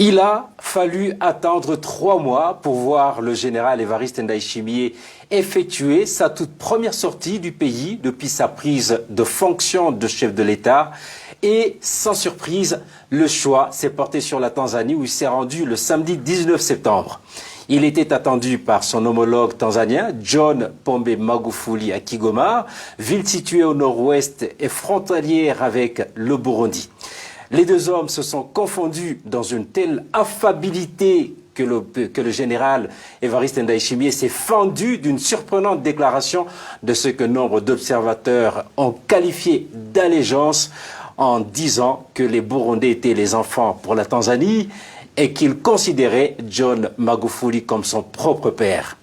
Il a fallu attendre 3 mois pour voir le général Évariste Ndayishimiye effectuer sa toute première sortie du pays depuis sa prise de fonction de chef de l'État. Et sans surprise, le choix s'est porté sur la Tanzanie où il s'est rendu le samedi 19 septembre. Il était attendu par son homologue tanzanien, John Pombe Magufuli à Kigoma, ville située au nord-ouest et frontalière avec le Burundi. Les deux hommes se sont confondus dans une telle affabilité que le général Évariste Ndayishimiye s'est fendu d'une surprenante déclaration de ce que nombre d'observateurs ont qualifié d'allégeance en disant que les Burundais étaient les enfants pour la Tanzanie et qu'il considérait John Magufuli comme son propre père.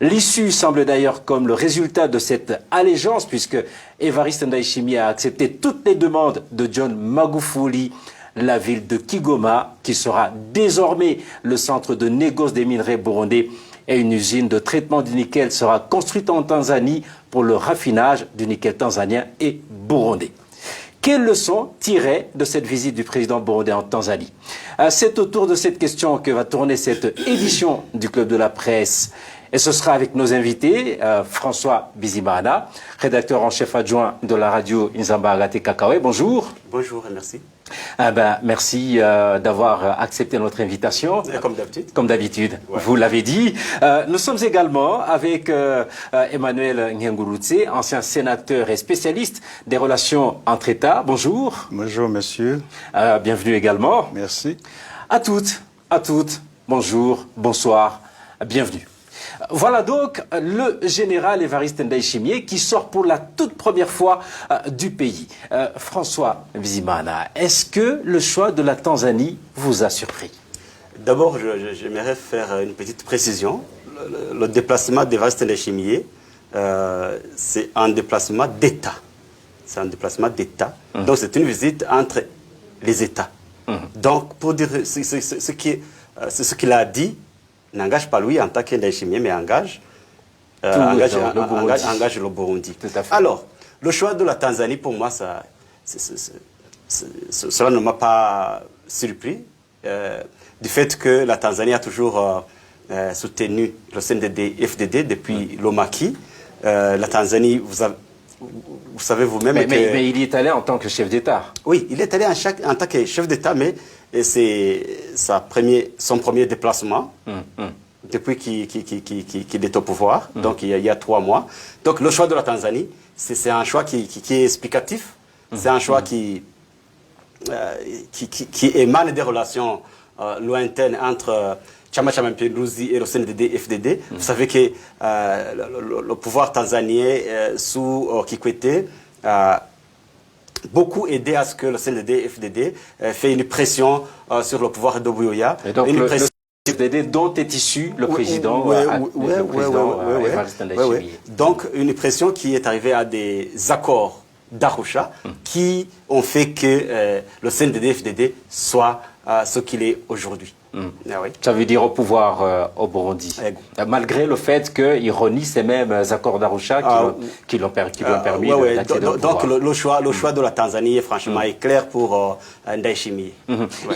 L'issue semble d'ailleurs comme le résultat de cette allégeance puisque Évariste Ndayishimiye a accepté toutes les demandes de John Magufuli. La ville de Kigoma, qui sera désormais le centre de négoce des minerais burundais, et une usine de traitement du nickel sera construite en Tanzanie pour le raffinage du nickel tanzanien et burundais. Quelles leçons tirer de cette visite du président burundais en Tanzanie? C'est autour de cette question que va tourner cette édition du Club de la Presse. Et ce sera avec nos invités, François Bizimana, rédacteur en chef adjoint de la radio Inzamba Agate Kakawe. Bonjour. Bonjour et merci. Merci d'avoir accepté notre invitation. Comme d'habitude. Comme d'habitude, ouais. Vous l'avez dit. Nous sommes également avec Emmanuel Ngengurutse, ancien sénateur et spécialiste des relations entre États. Bonjour. Bonjour, monsieur. Bienvenue également. Merci. À toutes, bonjour, bonsoir, bienvenue. Voilà donc le général Évariste Ndayishimiye qui sort pour la toute première fois du pays. François Bizimana, est-ce que le choix de la Tanzanie vous a surpris? D'abord, j'aimerais faire une petite précision. Le déplacement d'Évariste Ndayishimiye, c'est un déplacement d'État. C'est un déplacement d'État. Donc c'est une visite entre les États. Donc pour dire ce qu'il a dit, n'engage pas lui en tant qu'Ndayishimiye, mais engage le Burundi. Tout à fait. Alors, le choix de la Tanzanie, pour moi, cela ne m'a pas surpris. Du fait que la Tanzanie a toujours soutenu le CNDD-FDD depuis l'Omaki. La Tanzanie, vous savez vous-même que... Mais il y est allé en tant que chef d'État. Oui, il est allé en tant que chef d'État, mais c'est son premier déplacement depuis qu'il est au pouvoir, donc il y a 3 mois. Donc le choix de la Tanzanie, c'est un choix qui est explicatif, c'est un choix qui émane des relations lointaines entre Chama Cha Mapinduzi et le CNDD-FDD. Vous savez que le pouvoir tanzanien sous Kikwete beaucoup aidé à ce que le CNDD-FDD fait une pression sur le pouvoir de Buyoya. Et donc le CNDD dont est issu le président Évariste Ndayishimiye. Donc une pression qui est arrivée à des accords d'Arusha qui ont fait que le CNDD-FDD soit ce qu'il est aujourd'hui. Oui. Ça veut dire au pouvoir au Burundi. Malgré le fait qu'il renie ces mêmes accords d'Arusha qui l'ont permis d'accéder au pouvoir. Donc le choix de la Tanzanie franchement est clair pour Ndayishimiye.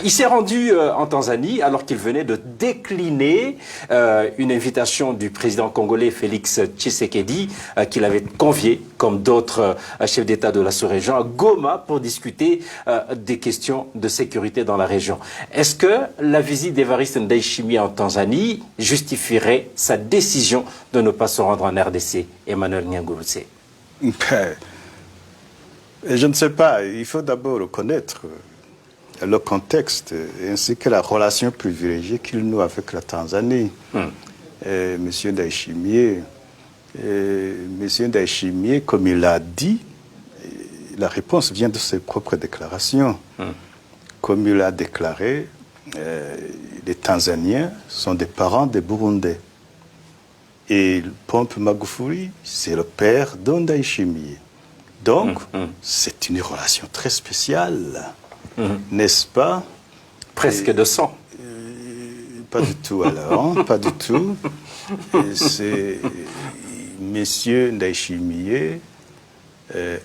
Il s'est rendu en Tanzanie alors qu'il venait de décliner une invitation du président congolais Félix Tshisekedi qu'il avait convié, comme d'autres chefs d'État de la sous-région, à Goma pour discuter des questions de sécurité dans la région. Est-ce que la visite d'Évariste Ndayishimiye en Tanzanie justifierait sa décision de ne pas se rendre en RDC? Emmanuel Ngengurutse. Je ne sais pas. Il faut d'abord reconnaître le contexte ainsi que la relation privilégiée qu'il noue avec la Tanzanie. Monsieur Ndayishimiye, comme il l'a dit, la réponse vient de ses propres déclarations. Comme il a déclaré, les Tanzaniens sont des parents des Burundais. Et Pombe Magufuli, c'est le père de Ndayishimiye. Donc, c'est une relation très spéciale, n'est-ce pas? Presque de sang. Pas du tout alors, pas du tout. C'est Monsieur Ndayishimiye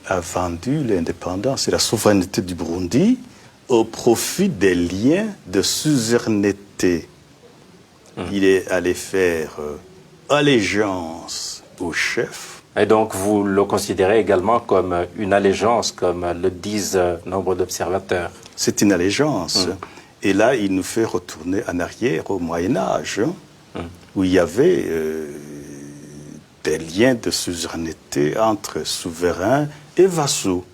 a vendu l'indépendance et la souveraineté du Burundi au profit des liens de suzeraineté. Il est allé faire allégeance au chef. Et donc vous le considérez également comme une allégeance, comme le disent nombre d'observateurs. C'est une allégeance. Et là, il nous fait retourner en arrière au Moyen-Âge, où il y avait des liens de suzeraineté entre souverains et vassaux,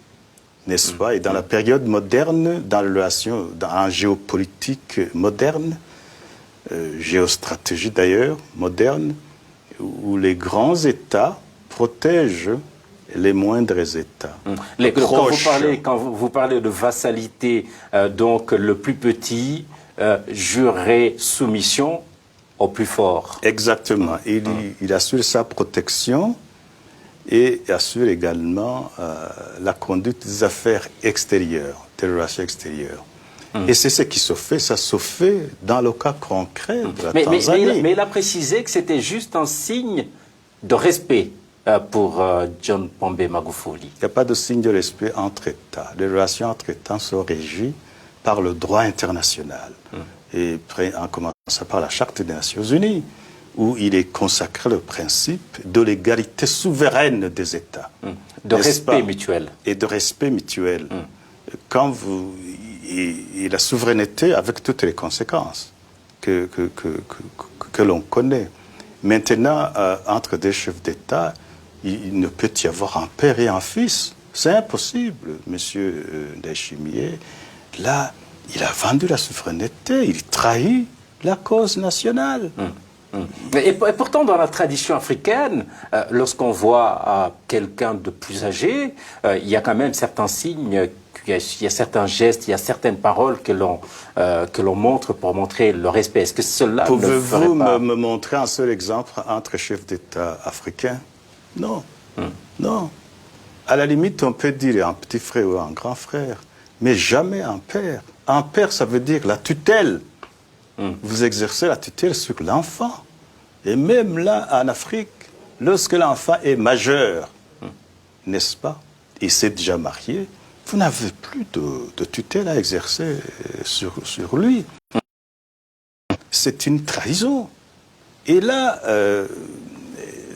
n'est-ce pas? Et dans la période moderne, dans la relation, en géopolitique moderne, géostratégie d'ailleurs, moderne, où les grands États protègent les moindres États. Quand vous parlez de vassalité, donc le plus petit jurerait soumission au plus fort. Exactement. Il assure sa protection et assure également la conduite des affaires extérieures, des relations extérieures. Et c'est ce qui se fait, ça se fait dans le cas concret de la Tanzanie. Mais il a précisé que c'était juste un signe de respect pour John Pombe Magufuli. Il n'y a pas de signe de respect entre États. Les relations entre États sont régies par le droit international. Et en commençant par la Charte des Nations Unies, où il est consacré le principe de l'égalité souveraine des États. De respect mutuel. Et de respect mutuel. Et la souveraineté avec toutes les conséquences que l'on connaît. Maintenant, entre des chefs d'État, il ne peut y avoir un père et un fils. C'est impossible, monsieur Ndayishimiye. Là, il a vendu la souveraineté, il trahit la cause nationale. Et pourtant, dans la tradition africaine, lorsqu'on voit quelqu'un de plus âgé, il y a quand même certains signes, il y a certains gestes, il y a certaines paroles que l'on montre pour montrer le respect. Est-ce que cela ne ferait pas... Pouvez-vous me montrer un seul exemple entre chefs d'État africains? Non. Non. À la limite, on peut dire un petit frère ou un grand frère, mais jamais un père. Un père, ça veut dire la tutelle. Vous exercez la tutelle sur l'enfant. Et même là, en Afrique, lorsque l'enfant est majeur, n'est-ce pas, et s'est déjà marié, vous n'avez plus de tutelle à exercer sur lui. C'est une trahison. Et là,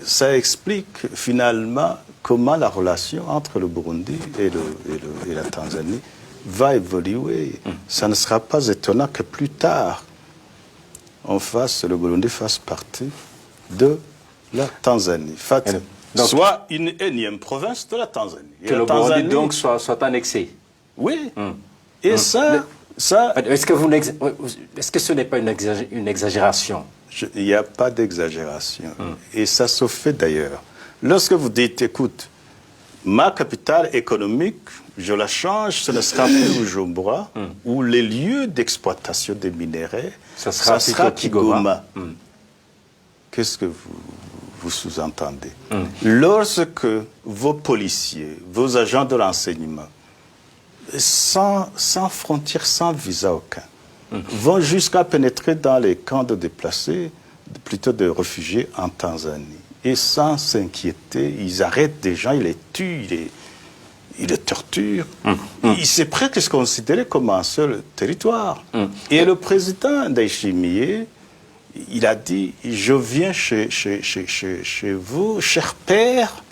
ça explique finalement comment la relation entre le Burundi et la Tanzanie va évoluer. Ça ne sera pas étonnant que plus tard, le Burundi fasse partie de la Tanzanie. Soit une énième province de la Tanzanie. Que le Burundi donc soit annexé. Oui. Et ça... Est-ce que ce n'est pas une exagération? Il n'y a pas d'exagération. Et ça se fait d'ailleurs. Lorsque vous dites, écoute, ma capitale économique, je la change, ce ne sera plus Bujumbura, où les lieux d'exploitation des minéraux, ça sera Kigoma. Qu'est-ce que vous sous-entendez? Lorsque vos policiers, vos agents de renseignement, sans frontières, sans visa aucun, vont jusqu'à pénétrer dans les camps de déplacés, plutôt de réfugiés en Tanzanie, et sans s'inquiéter, ils arrêtent des gens, ils les tuent, ils les torturent. C'est presque considéré comme un seul territoire. Et le président Ndayishimiye, il a dit, je viens chez vous, cher père,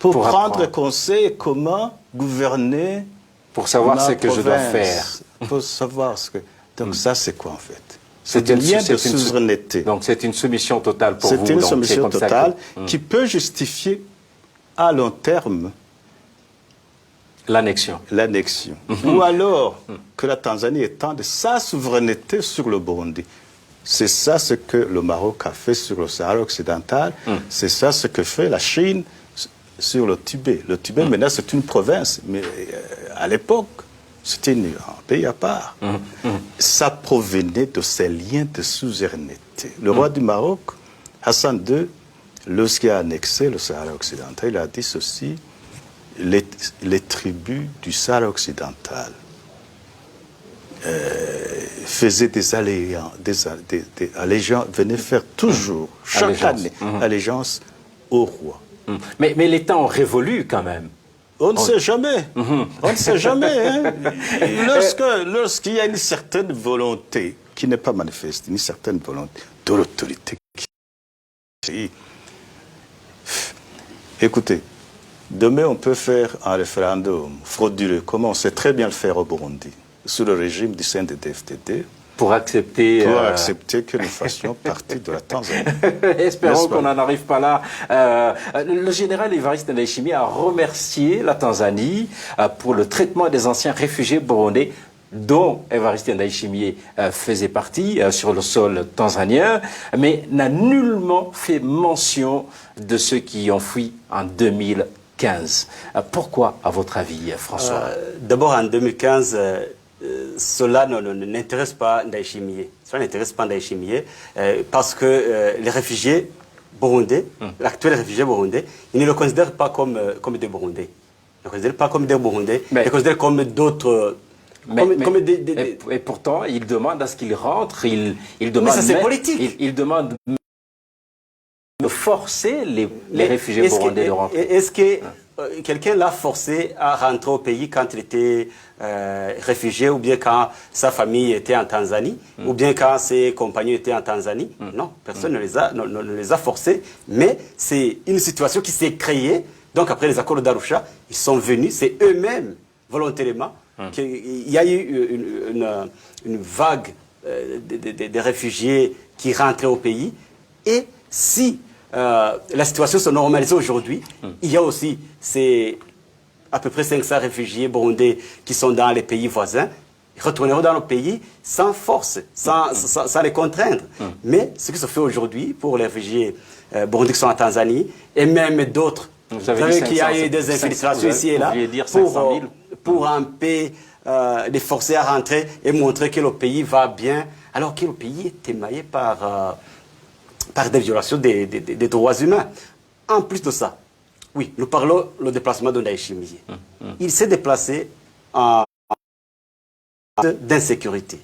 pour prendre conseil comment gouverner. Pour savoir ce que je dois faire. Pour savoir ce que... Donc ça, c'est quoi en fait? C'est un lien de souveraineté. Donc c'est une soumission totale pour vous. C'est une soumission totale qui peut justifier à long terme l'annexion. Ou alors que la Tanzanie étende sa souveraineté sur le Burundi. C'est ça ce que le Maroc a fait sur le Sahara occidental. C'est ça ce que fait la Chine sur le Tibet. Le Tibet, maintenant, c'est une province. Mais à l'époque, c'était un pays à part. Ça provenait de ces liens de suzeraineté. Le roi du Maroc, Hassan II, lorsqu'il a annexé le Sahara occidental, il a dit ceci, les tribus du Sahara occidental faisaient des allégeances, venaient faire toujours, chaque année, allégeance au roi. Mais les temps ont révolu quand même. On ne sait jamais. On ne sait jamais. Hein. Lorsqu'il y a une certaine volonté qui n'est pas manifeste, une certaine volonté de l'autorité. Écoutez, demain on peut faire un référendum frauduleux, comme on sait très bien le faire au Burundi, sous le régime du CNDD-FDD. Pour accepter que nous fassions partie de la Tanzanie. Espérons qu'on n'en arrive pas là. Le général Évariste Ndayishimiye a remercié la Tanzanie pour le traitement des anciens réfugiés burundais dont Évariste Ndayishimiye faisait partie sur le sol tanzanien, mais n'a nullement fait mention de ceux qui ont fui en 2015. Pourquoi, à votre avis, François? D'abord, en 2015... cela n'intéresse pas Ndayishimiye. Cela n'intéresse pas Ndayishimiye parce que les réfugiés burundais, l'actuel réfugié burundais, ils ne le considèrent pas comme des Burundais. Ils ne le considèrent pas comme des Burundais, ils le considèrent comme d'autres... Et pourtant, ils demandent à ce qu'ils rentrent, ils demandent... Mais ça, c'est politique. Ils demandent de forcer les réfugiés burundais de rentrer. Est-ce que quelqu'un l'a forcé à rentrer au pays quand il était réfugié, ou bien quand sa famille était en Tanzanie, ou bien quand ses compagnons étaient en Tanzanie? Non, personne ne les a forcés, mais c'est une situation qui s'est créée. Donc après les accords d'Arusha, ils sont venus, c'est eux-mêmes, volontairement, qu'il y a eu une vague de réfugiés qui rentraient au pays. Et si la situation se normalise aujourd'hui, il y a aussi à peu près 500 réfugiés burundais qui sont dans les pays voisins. Ils retourneront dans le pays sans force, sans les contraindre. Mais ce qui se fait aujourd'hui pour les réfugiés burundais qui sont en Tanzanie, et même d'autres, vous savez qu'il y a eu des infiltrations ici et là, pour un peu les forcer à rentrer et montrer que le pays va bien, alors que le pays est émaillé par des violations des droits humains. En plus de ça, oui, nous parlons du déplacement de Ndayishimiye. Il s'est déplacé en d'insécurité,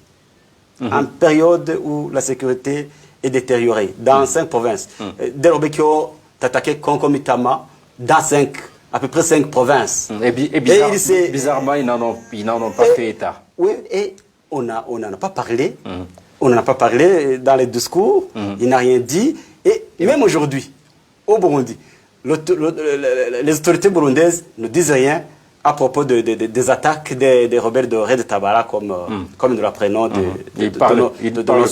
en période où la sécurité est détériorée, dans 5 provinces. Des rebelles qui ont attaqué concomitamment dans à peu près 5 provinces. Et bizarrement, ils n'en ont pas fait état. Oui, et on n'en a pas parlé. On n'en a pas parlé dans les discours. Il n'a rien dit. Et même aujourd'hui, au Burundi, les autorités burundaises ne disent rien à propos des attaques des rebelles de Red Tabara, comme nous l'apprenons. Ils parlent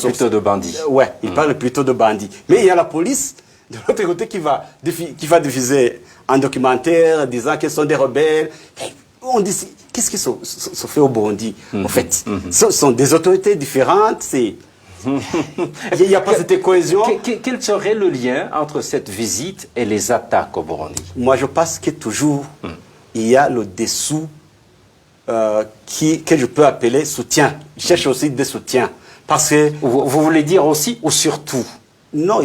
plutôt de bandits. Oui, ils parlent plutôt de bandits. Mais il y a la police de l'autre côté qui va diffuser un documentaire disant qu'ils sont des rebelles. Et on dit, qu'est-ce qui se fait au Burundi, en fait? Ce sont des autorités différentes, il n'y a pas cette cohésion. Quel serait le lien entre cette visite et les attaques au Burundi? Moi, je pense que toujours, il y a le dessous que je peux appeler soutien. Je cherche aussi des soutiens. Parce que... Vous voulez dire aussi ou surtout? Non,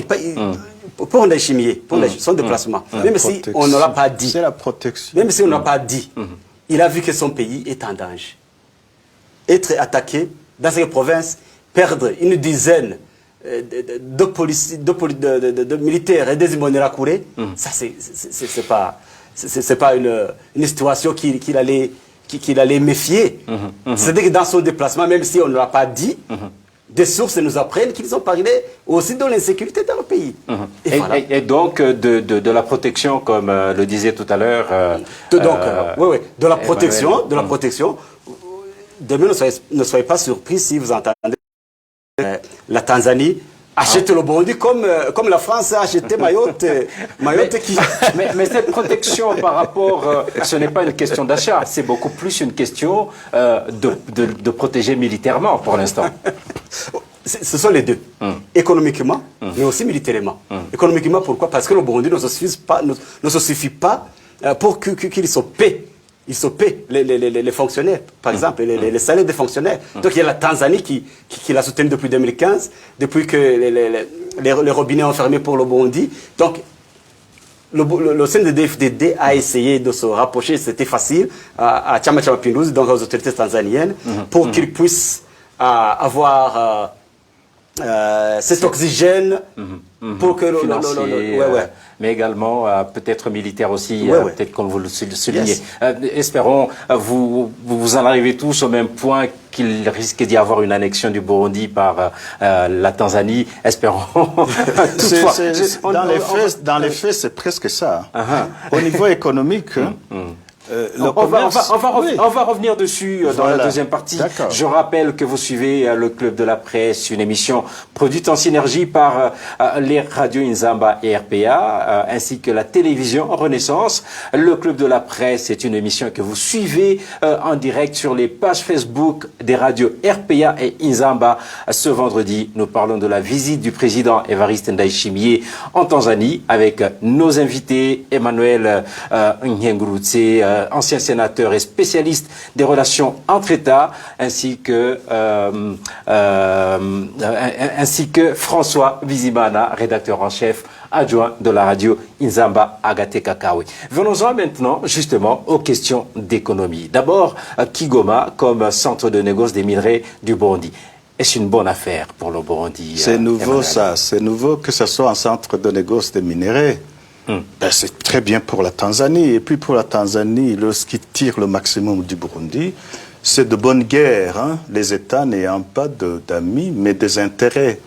pour Ndayishimiye, pour son déplacement, même si on ne l'a pas dit. C'est la protection. Même si on n'a pas dit, il a vu que son pays est en danger. Être attaqué dans cette province, perdre une dizaine de militaires et des Imbonerakure, ça c'est pas une situation qu'il allait méfier. C'est-à-dire que dans son déplacement, même si on ne l'a pas dit, des sources nous apprennent qu'ils ont parlé aussi de l'insécurité dans le pays. Et donc de la protection, comme le disait tout à l'heure. De la protection, Demain, ne soyez pas surpris si vous entendez la Tanzanie achète le Burundi comme la France a acheté Mayotte. Mais cette protection par rapport, ce n'est pas une question d'achat, c'est beaucoup plus une question de protéger militairement pour l'instant. Ce sont les deux, économiquement, mais aussi militairement. Économiquement, pourquoi? Parce que le Burundi ne se suffit pas pour qu'il se paie. Ils se paient les fonctionnaires, par exemple, les salaires des fonctionnaires. Donc il y a la Tanzanie qui l'a soutenu depuis 2015, depuis que les robinets ont fermé pour le Burundi. Donc le CNDD-FDD a essayé de se rapprocher, c'était facile, à Chama Cha Mapinduzi, donc aux autorités tanzaniennes, pour qu'ils puissent avoir cet oxygène pour que financier, mais également peut-être militaire aussi, peut-être comme vous le soulignez. Espérons, vous en arrivez tous au même point qu'il risque d'y avoir une annexion du Burundi par la Tanzanie. Espérons. Dans les faits, c'est presque ça. Au niveau économique, on va revenir dessus dans la deuxième partie. Je rappelle que vous suivez le Club de la Presse, une émission produite en synergie par les radios Inzamba et RPA, ainsi que la télévision Renaissance. Le Club de la Presse est une émission que vous suivez en direct sur les pages Facebook des radios RPA et Inzamba. Ce vendredi, nous parlons de la visite du président Evariste Ndayishimiye en Tanzanie avec nos invités Emmanuel Nhengurutse, ancien sénateur et spécialiste des relations entre États, ainsi que François Bizimana, rédacteur en chef adjoint de la radio Inzamba Agate Kakawe. Venons-en maintenant justement aux questions d'économie. D'abord, Kigoma comme centre de négoce des minerais du Burundi. Est-ce une bonne affaire pour le Burundi? C'est nouveau ça, c'est nouveau que ce soit un centre de négoce des minerais. C'est très bien pour la Tanzanie. Et puis pour la Tanzanie, lorsqu'ils tirent le maximum du Burundi, c'est de bonne guerre. Hein? Les États n'ayant pas d'amis, mais des intérêts.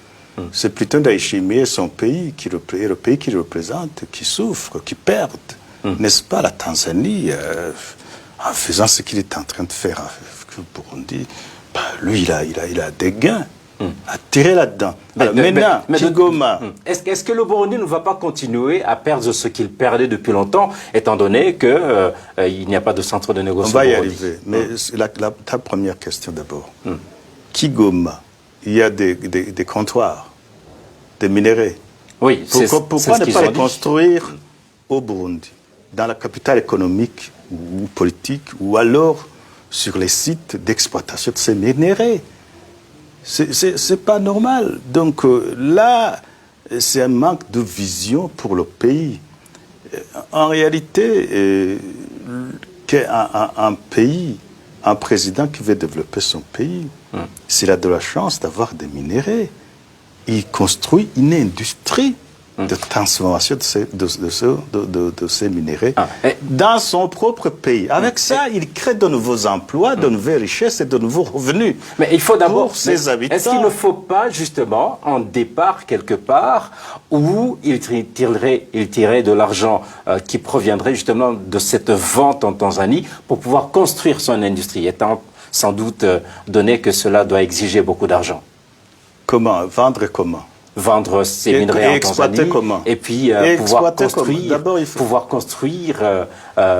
C'est plutôt Ndayishimiye, son pays, le pays qu'il représente, qui souffre, qui perd. N'est-ce pas, la Tanzanie, en faisant ce qu'il est en train de faire avec le Burundi, lui, il a des gains à tirer là-dedans. Maintenant, Kigoma. Est-ce que le Burundi ne va pas continuer à perdre ce qu'il perdait depuis longtemps, étant donné qu'il n'y a pas de centre de négociation? On va y arriver. Mais ta première question d'abord. Kigoma, il y a des comptoirs, des minerais. Oui, pourquoi ne pas les construire au Burundi, dans la capitale économique ou politique, ou alors sur les sites d'exploitation de ces minerais? C'est pas normal. Donc là, c'est un manque de vision pour le pays. En réalité, un pays, un président qui veut développer son pays, s'il a de la chance d'avoir des minéraux, il construit une industrie de transformation de ces minéraux dans son propre pays. Avec ça, il crée de nouveaux emplois, de nouvelles richesses et de nouveaux revenus. Mais il faut d'abord pour ses habitants. Est-ce qu'il ne faut pas justement un départ quelque part où il tirerait de l'argent qui proviendrait justement de cette vente en Tanzanie pour pouvoir construire son industrie, étant sans doute donné que cela doit exiger beaucoup d'argent? Comment? Vendre comment? Vendre ces minerais en Tanzanie, comment? Et puis pouvoir construire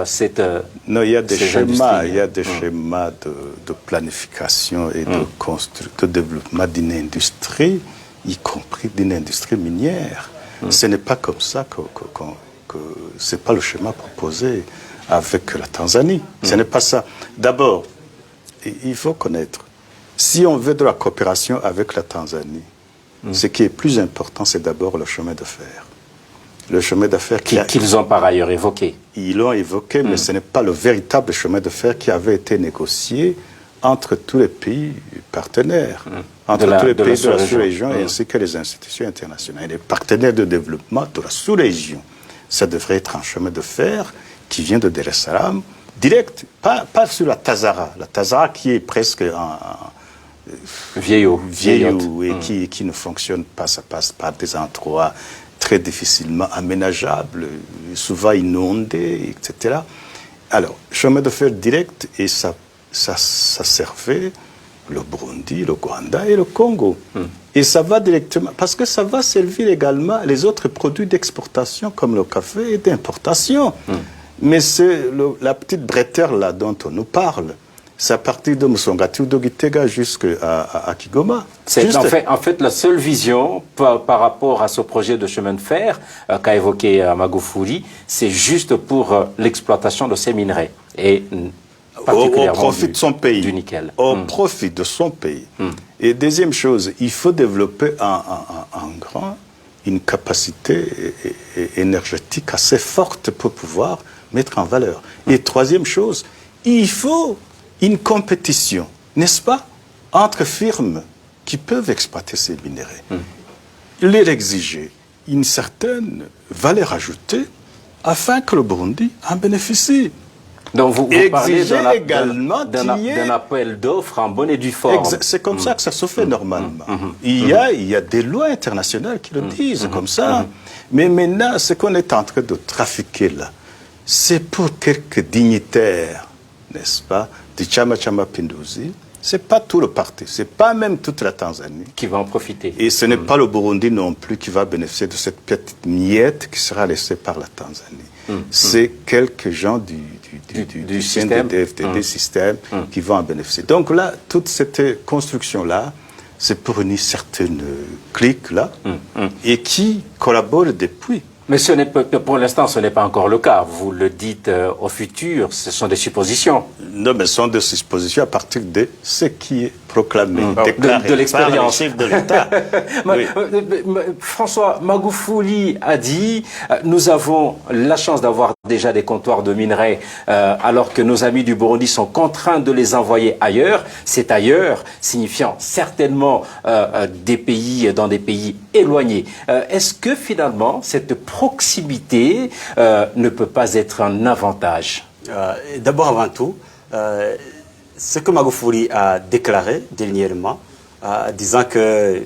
cette... Non, il y a des schémas, il y a des schémas de planification et de développement d'une industrie, y compris d'une industrie minière. Ce n'est pas comme ça que c'est pas le schéma proposé avec la Tanzanie. Ce n'est pas ça. D'abord, il faut connaître, si on veut de la coopération avec la Tanzanie, ce qui est plus important, c'est d'abord le chemin de fer. Le chemin de fer qu'ils ont par ailleurs évoqué. Ils l'ont évoqué, mais ce n'est pas le véritable chemin de fer qui avait été négocié entre tous les pays partenaires, entre tous les pays de la sous-région ainsi que les institutions internationales. Les partenaires de développement de la sous-région, ça devrait être un chemin de fer qui vient de Dar es Salaam, direct, pas sur la Tazara. La Tazara qui est presque vieillot et qui ne fonctionne pas, ça passe par des endroits très difficilement aménageables, souvent inondés, etc. Alors, chemin de fer direct, et ça servait le Burundi, le Rwanda et le Congo. Et ça va directement, parce que ça va servir également les autres produits d'exportation comme le café et d'importation. Mais c'est la petite bretelle là dont on nous parle. C'est à partir de Musongati ou de Gitega jusqu'à Kigoma. C'est en fait la seule vision par rapport à ce projet de chemin de fer qu'a évoqué Magufuli, c'est juste pour l'exploitation de ces minerais et particulièrement au profit de son pays, du nickel. Au profit de son pays. Et deuxième chose, il faut développer une capacité énergétique assez forte pour pouvoir mettre en valeur. Et troisième chose, il faut une compétition, n'est-ce pas, entre firmes qui peuvent exploiter ces minéraux. Il leur exigeait une certaine valeur ajoutée afin que le Burundi en bénéficie. Donc vous parlez également d'un appel d'offres en bonne et due forme. C'est comme ça que ça se fait normalement. Il y a des lois internationales qui le disent comme ça. Mais maintenant, ce qu'on est en train de trafiquer là, c'est pour quelques dignitaires, n'est-ce pas, du Chama Chama Pinduzi. Ce n'est pas tout le parti, ce n'est pas même toute la Tanzanie. Qui va en profiter. Et ce n'est pas le Burundi non plus qui va bénéficier de cette petite miette qui sera laissée par la Tanzanie. C'est quelques gens du système des systèmes qui vont en bénéficier. Donc là, toute cette construction-là, c'est pour une certaine clique-là et qui collabore depuis. Mais pour l'instant, ce n'est pas encore le cas. Vous le dites au futur, ce sont des suppositions. Non, mais ce sont des suppositions à partir de ce qui est proclamé, déclaré de l'expérience. Par le chef de l'État. Oui. François Magufuli a dit nous avons la chance d'avoir déjà des comptoirs de minerais alors que nos amis du Burundi sont contraints de les envoyer ailleurs. C'est ailleurs, signifiant certainement des pays dans des pays éloignés. Est-ce que finalement cette proximité ne peut pas être un avantage? D'abord, avant tout, ce que Magufuli a déclaré dernièrement, disant que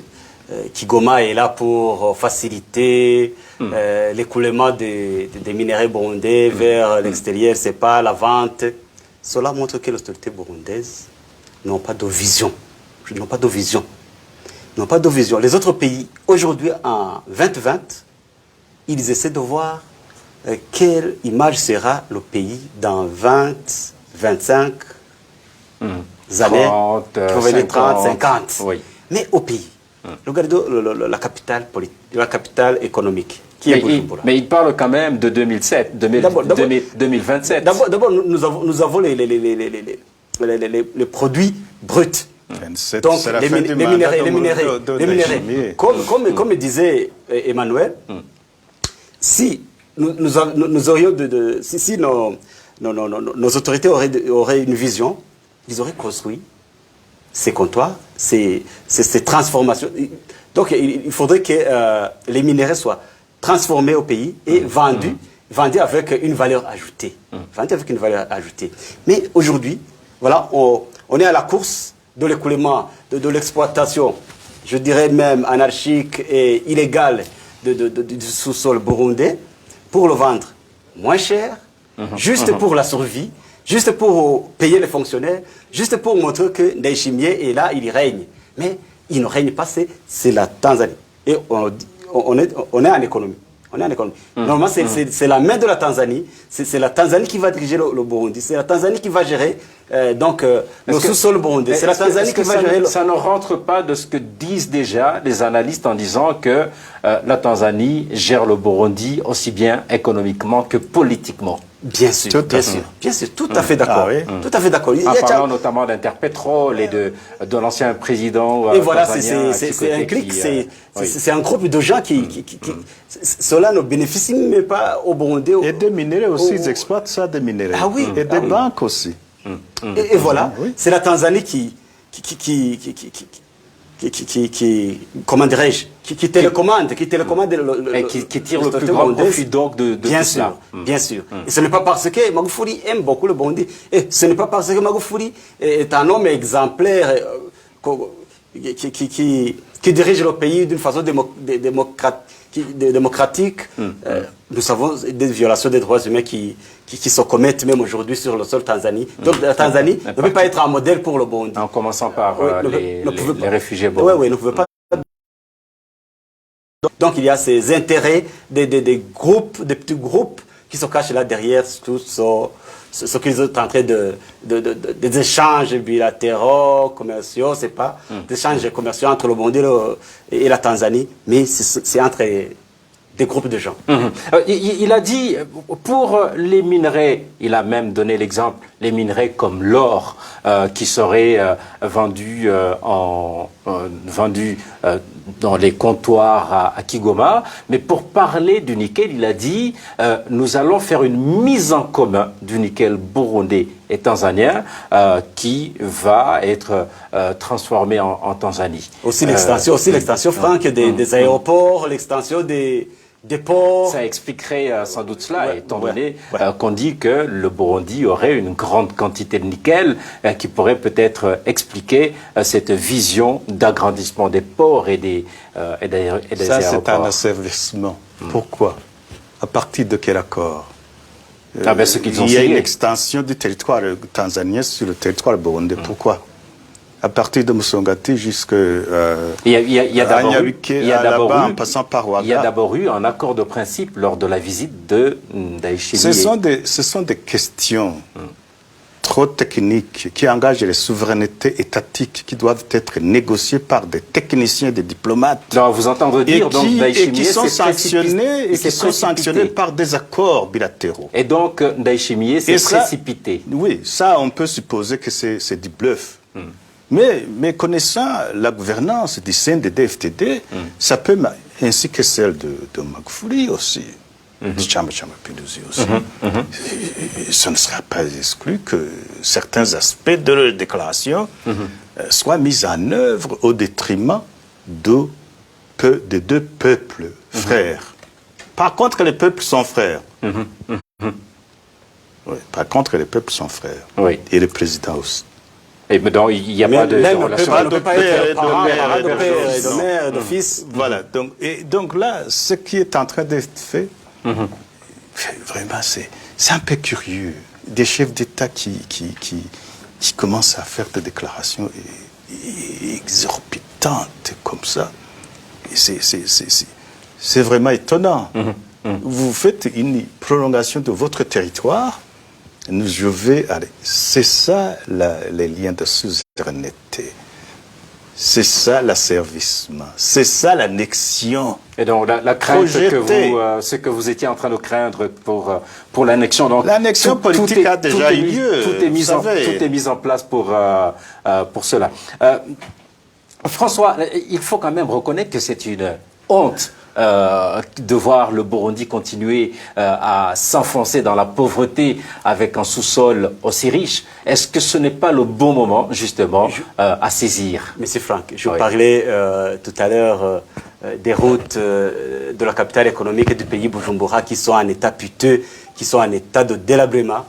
Kigoma est là pour faciliter l'écoulement des minéraux burundais vers l'extérieur, c'est pas la vente. Cela montre que les autorités burundaises n'ont pas de vision. Ils n'ont pas de vision. Ils n'ont pas de vision. Les autres pays, aujourd'hui, en 2020, ils essaient de voir quelle image sera le pays dans 20, 25 années, 30, 50. Oui. Mais au pays, regardez la capitale économique, qui est Bujumbura. Mais il parle quand même de 2027. D'abord, nous avons les produits bruts. Donc, les minéraux. Comme disait Emmanuel, si nous aurions si nos autorités auraient une vision, ils auraient construit ces comptoirs, ces transformations. Donc, il faudrait que les minéraux soient transformés au pays et vendus avec une valeur ajoutée. Mais aujourd'hui, voilà, on est à la course de l'écoulement, de l'exploitation, je dirais même anarchique et illégale du sous-sol burundais, pour le vendre moins cher, juste pour la survie, juste pour payer les fonctionnaires, juste pour montrer que Ndayishimiye est là, il y règne. Mais il ne règne pas, c'est la Tanzanie. Et on est en économie. Normalement, c'est la main de la Tanzanie. C'est la Tanzanie qui va diriger le Burundi. C'est la Tanzanie qui va gérer le sous-sol burundais. C'est la Tanzanie qui va gérer... Ça ne rentre pas de ce que disent déjà les analystes en disant que la Tanzanie gère le Burundi aussi bien économiquement que politiquement. Bien sûr, tout à fait d'accord. Tout à fait d'accord. En parlant notamment d'Interpetrol et de l'ancien président. Et voilà, c'est un clic, c'est un groupe de gens qui cela ne bénéficie même pas au Burundi. Et des minéraux aussi, ils exploitent ça, des minéraux. Ah oui. Et des banques aussi. Et voilà, c'est la Tanzanie comment dirais-je, qui télécommande qui tire le plus grand profit donc de bien tout sûr, cela. Bien sûr. Et ce n'est pas parce que Magufuli aime beaucoup le Burundi, et ce n'est pas parce que Magufuli est un homme exemplaire qui dirige le pays d'une façon démocratique. Nous savons des violations des droits humains qui se commettent même aujourd'hui sur le sol tanzanien. Donc la Tanzanie ne peut pas être un modèle pour le Burundi. En commençant par les réfugiés burundais. Oui, ne pouvez pas. Donc il y a ces intérêts des petits groupes qui se cachent là derrière tout ce qu'ils sont en train des échanges bilatéraux, commerciaux, c'est pas des échanges commerciaux entre le Burundi et la Tanzanie, mais c'est entre des groupes de gens. Il a dit, pour les minerais, il a même donné l'exemple, les minerais comme l'or, qui seraient vendus dans les comptoirs à Kigoma. Mais pour parler du nickel, il a dit nous allons faire une mise en commun du nickel burundais et tanzanien qui va être transformé en Tanzanie. Aussi l'extension, Franck, des aéroports, l'extension des ports. Ça expliquerait sans doute cela, étant donné qu'on dit que le Burundi aurait une grande quantité de nickel qui pourrait peut-être expliquer cette vision d'agrandissement des ports et des aéroports. Ça, c'est un asservissement. Pourquoi? À partir de quel accord? Ce qu'ils ont il y a signé. une extension du territoire tanzanien sur le territoire burundais. Pourquoi? À partir de Musongati jusqu'à Il y a d'abord eu un accord de principe lors de la visite de Ndayishimiye. Ce sont des questions trop techniques qui engagent les souverainetés étatiques qui doivent être négociées par des techniciens, des diplomates. Non, vous entendez dire et qui sont sanctionnés par des accords bilatéraux. Et donc Ndayishimiye s'est précipité. Oui, ça on peut supposer que c'est du bluff. Mais connaissant la gouvernance du CNDD-FDD, ça peut, ainsi que celle de Magufuli aussi, de Chamba Pinduzi aussi, ce ne sera pas exclu que certains aspects de leur déclaration soient mis en œuvre au détriment des deux peuples frères. Par contre, les peuples sont frères. Oui, par contre, les peuples sont frères. Oui. Et le président aussi. Et donc, il n'y a pas de relation de mère, de fils. Voilà. Donc là, ce qui est en train d'être fait, vraiment, c'est un peu curieux. Des chefs d'État qui commencent à faire des déclarations exorbitantes comme ça. C'est vraiment étonnant. Vous faites une prolongation de votre territoire. Je vais aller. C'est ça les liens de suzeraineté. C'est ça l'asservissement. C'est ça l'annexion. Et donc la crainte ce que vous étiez en train de craindre pour l'annexion. L'annexion politique a déjà eu lieu. Tout est mis en place pour cela. François, il faut quand même reconnaître que c'est une honte. De voir le Burundi continuer à s'enfoncer dans la pauvreté avec un sous-sol aussi riche. Est-ce que ce n'est pas le bon moment, justement, à saisir? Monsieur Franck, je parlais tout à l'heure des routes de la capitale économique du pays, Bujumbura, qui sont en état piteux, qui sont en état de délabrement.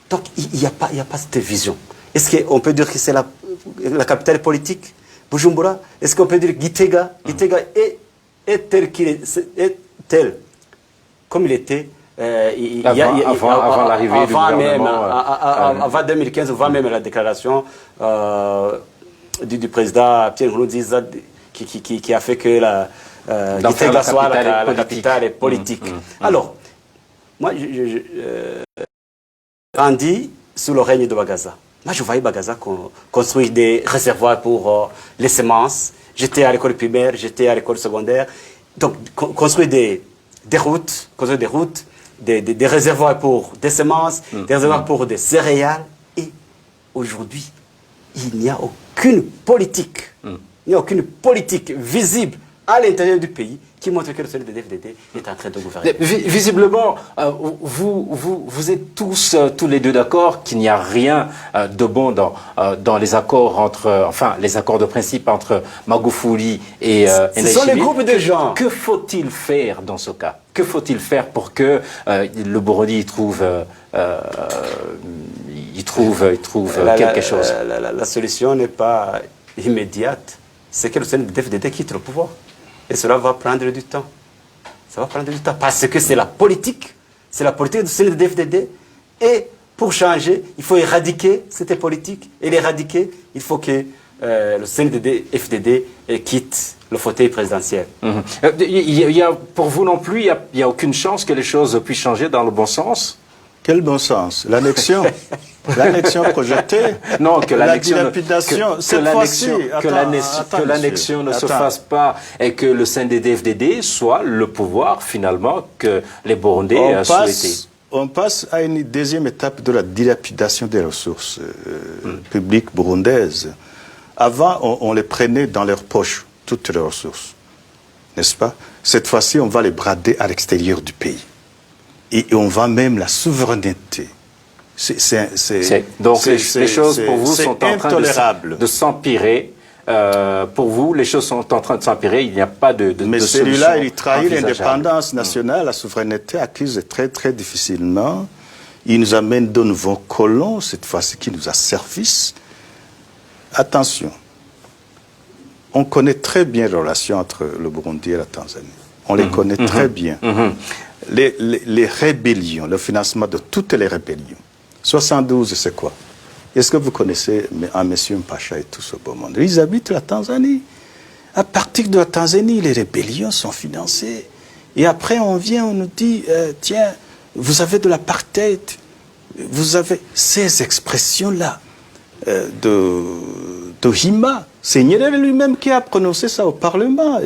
Donc, il n'y a pas cette vision. Est-ce qu'on peut dire que c'est la capitale politique Bujumbura, est-ce qu'on peut dire Gitega est tel qu'il est tel comme il était avant l'arrivée du gouvernement, avant 2015, avant même la déclaration du président Pierre Nkurunziza qui a fait que Gitega soit la capitale politique. Alors, moi, je grandis sous le règne de Bagaza. Moi, je voyais Bagaza construire des réservoirs pour les semences. J'étais à l'école primaire, j'étais à l'école secondaire. Donc, construire des routes, des réservoirs pour des semences, des réservoirs pour des céréales. Et aujourd'hui, il n'y a aucune politique, visible à l'intérieur du pays qui montre que le CNDD-FDD est en train de gouverner. Visiblement, vous êtes tous les deux d'accord qu'il n'y a rien de bon dans les accords les accords de principe entre Magufuli et ce sont les groupes de gens. Que faut-il faire dans ce cas? Que faut-il faire pour que le Burundi trouve quelque chose? La solution n'est pas immédiate. C'est que le CNDD-FDD quitte le pouvoir. Et cela va prendre du temps. Ça va prendre du temps parce que c'est la politique. C'est la politique du CNDD-FDD. Et pour changer, il faut éradiquer cette politique. Et l'éradiquer, il faut que le CNDD-FDD quitte le fauteuil présidentiel. Pour vous non plus, il n'y a aucune chance que les choses puissent changer dans le bon sens? Quel bon sens? L'annexion L'annexion projetée? Non, que l'annexion ne se fasse pas et que le CNDD-FDD soit le pouvoir finalement que les Burundais souhaitaient. On passe à une deuxième étape de la dilapidation des ressources publiques burundaises. Avant, on les prenait dans leurs poches, toutes les ressources. N'est-ce pas? Cette fois-ci, on va les brader à l'extérieur du pays. Et on va même la souveraineté. Donc les choses pour vous sont en train de s'empirer. Pour vous, les choses sont en train de s'empirer. Il n'y a pas de Mais de celui-là, solution il trahit envisageable. l'indépendance nationale, la souveraineté acquise très très difficilement. Il nous amène de nouveaux colons, cette fois-ci qui nous asservissent. Attention, on connaît très bien les relations entre le Burundi et la Tanzanie. On les connaît très bien. Les rébellions, le financement de toutes les rébellions. 72, c'est quoi? Est-ce que vous connaissez un monsieur Mpacha et tout ce beau monde? Ils habitent la Tanzanie. À partir de la Tanzanie, les rébellions sont financées. Et après, on vient, on nous dit, tiens, vous avez de l'apartheid. Vous avez ces expressions-là de Hima. C'est Nyerere lui-même qui a prononcé ça au Parlement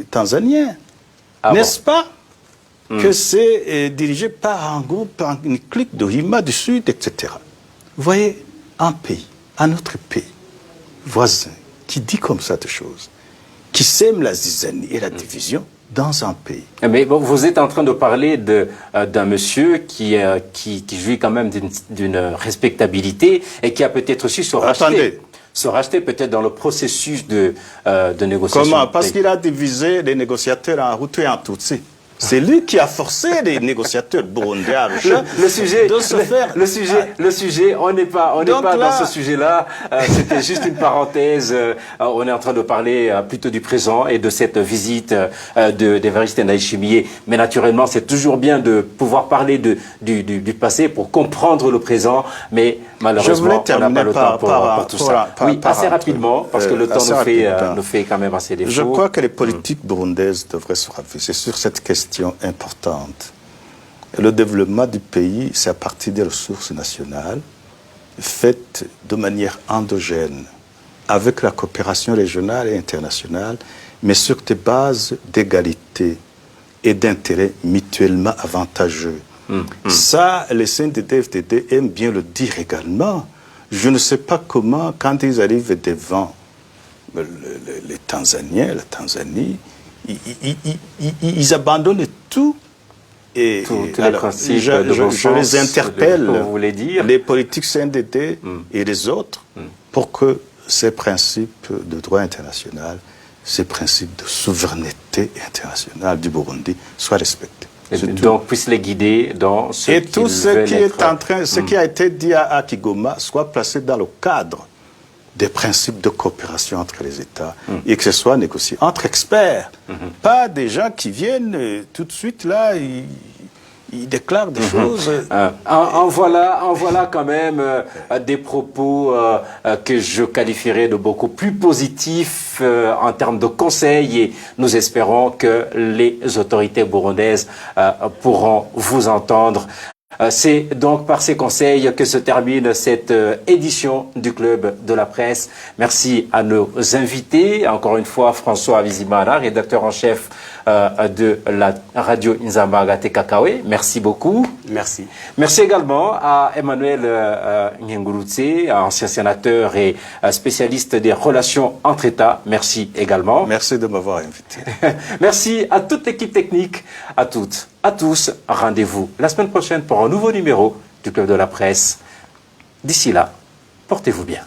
tanzanien. Ah N'est-ce pas? Que c'est dirigé par un groupe, par une clique de Hima du Sud, etc. Vous voyez, un pays, un autre pays, voisin, qui dit comme ça de choses, qui sème la zizanie et la division dans un pays. Mais bon, vous êtes en train de parler d'un monsieur qui jouit quand même d'une respectabilité et qui a peut-être aussi se racheter. Attendez. Se racheter peut-être dans le processus de négociation. Comment? Parce qu'il a divisé les négociateurs en Hutu et en Tutsi. C'est lui qui a forcé les négociateurs burundais à le sujet, de se faire. le sujet, on n'est pas dans ce sujet-là. C'était juste une parenthèse. On est en train de parler plutôt du présent et de cette visite d'Évariste Ndayishimiye. Mais naturellement, c'est toujours bien de pouvoir parler du passé pour comprendre le présent. Mais malheureusement, on n'a pas le temps pour tout ça. Oui, assez rapidement, parce que le temps nous fait quand même assez défaut. Je crois que les politiques burundaises devraient se raviser sur cette question importante. Le développement du pays, c'est à partir des ressources nationales, faites de manière endogène, avec la coopération régionale et internationale, mais sur des bases d'égalité et d'intérêts mutuellement avantageux. Ça, les CNDD-FDD aiment bien le dire également. Je ne sais pas comment, quand ils arrivent devant les Tanzaniens, la Tanzanie, ils abandonnent tout. Et tous les principes je les interpelle, vous voulez dire. les politiques CNDD et les autres, pour que ces principes de droit international, ces principes de souveraineté internationale du Burundi soient respectés. Et donc puisse les guider dans ce et tout ce qui est en train, ce qui a été dit à Kigoma soit placé dans le cadre des principes de coopération entre les États et que ce soit négocié entre experts, pas des gens qui viennent tout de suite là, ils déclarent des choses. En voilà quand même des propos que je qualifierais de beaucoup plus positifs en termes de conseils et nous espérons que les autorités burundaises pourront vous entendre. C'est donc par ces conseils que se termine cette édition du Club de la Presse. Merci à nos invités. Encore une fois, François Bizimana, rédacteur en chef de la radio Nzamba Kakawe. Merci beaucoup. Merci. Merci également à Emmanuel Nyengurutse, ancien sénateur et spécialiste des relations entre États. Merci également. Merci de m'avoir invité. Merci à toute l'équipe technique, à toutes, à tous. Rendez-vous la semaine prochaine pour un nouveau numéro du Club de la Presse. D'ici là, portez-vous bien.